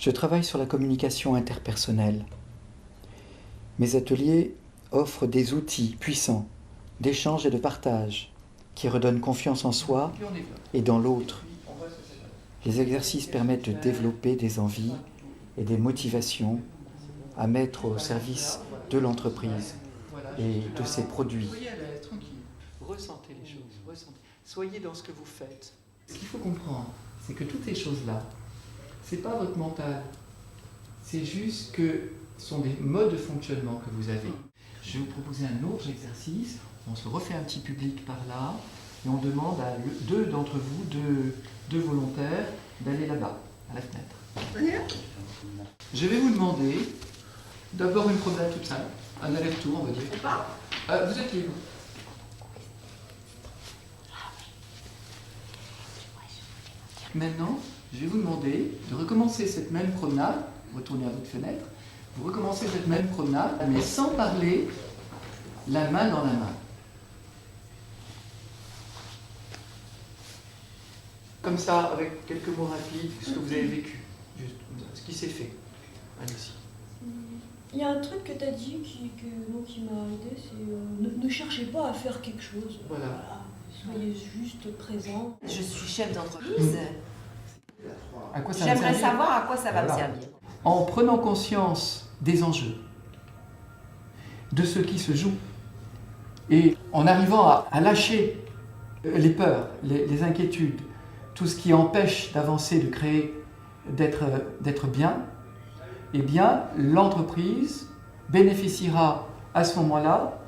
Je travaille sur la communication interpersonnelle. Mes ateliers offrent des outils puissants d'échange et de partage qui redonnent confiance en soi et dans l'autre. Les exercices permettent de développer des envies et des motivations à mettre au service de l'entreprise et de ses produits. Soyez à l'aise, tranquille. Ressentez les choses, ressentez. Soyez dans ce que vous faites. Ce qu'il faut comprendre, c'est que toutes ces choses-là, c'est pas votre mental. C'est juste que ce sont des modes de fonctionnement que vous avez. Je vais vous proposer un autre exercice. On se refait un petit public par là et on demande à deux d'entre vous, deux volontaires, d'aller là-bas, à la fenêtre. Je vais vous demander d'abord une promenade toute simple, un aller-retour, on va dire. Vous êtes libre. Maintenant, je vais vous demander de recommencer cette même promenade, retournez à votre fenêtre, vous recommencez cette même promenade, mais sans parler, la main dans la main. Comme ça, avec quelques mots rapides, ce que vous avez vécu, juste ce qui s'est fait. Allez-y. Il y a un truc que tu as dit qui m'a aidé, c'est ne cherchez pas à faire quelque chose. Voilà. Soyez juste présent. Je suis chef d'entreprise. À quoi ça va me J'aimerais servir ? savoir à quoi ça va me servir. En prenant conscience des enjeux, de ce qui se joue, et en arrivant à lâcher les peurs, les inquiétudes, tout ce qui empêche d'avancer, de créer, d'être bien, eh bien, l'entreprise bénéficiera à ce moment-là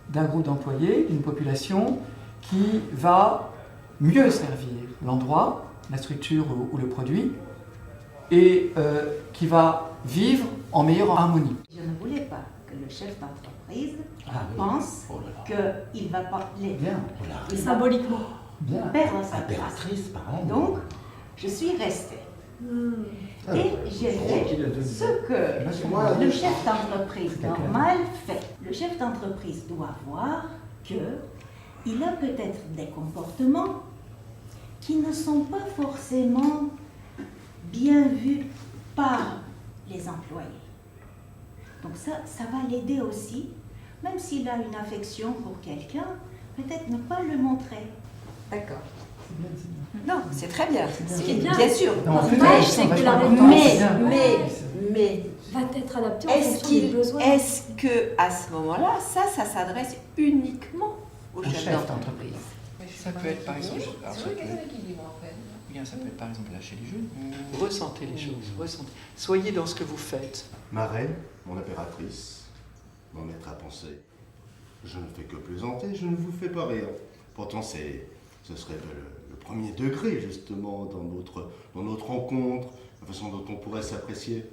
d'un groupe d'employés, d'une population qui va mieux servir l'endroit, la structure ou le produit, et qui va vivre en meilleure harmonie. Je ne voulais pas que le chef d'entreprise pense qu'il ne va pas l'aider. Bien. Symboliquement. Bien. Perdre sa place. Impératrice, pareil. Donc, je suis restée. Et j'ai fait ce que le chef d'entreprise normal fait. Le chef d'entreprise doit voir qu'il a peut-être des comportements qui ne sont pas forcément bien vus par les employés. Donc ça va l'aider aussi, même s'il a une affection pour quelqu'un, peut-être ne pas le montrer. D'accord. Non, c'est très bien. C'est bien. bien sûr. L'avantage, c'est que la Mais va être adaptée en fonction des besoins. est-ce que à ce moment-là, ça s'adresse uniquement au chef d'entreprise? Ça peut être par exemple, bien, ça peut être par exemple lâcher les genoux. Ressentez les choses, ressentez. Soyez dans ce que vous faites. Ma reine, mon impératrice, mon maître à penser. Je ne fais que plaisanter, je ne vous fais pas rire. Pourtant, ce serait le premier degré, justement, dans notre rencontre, la façon dont on pourrait s'apprécier.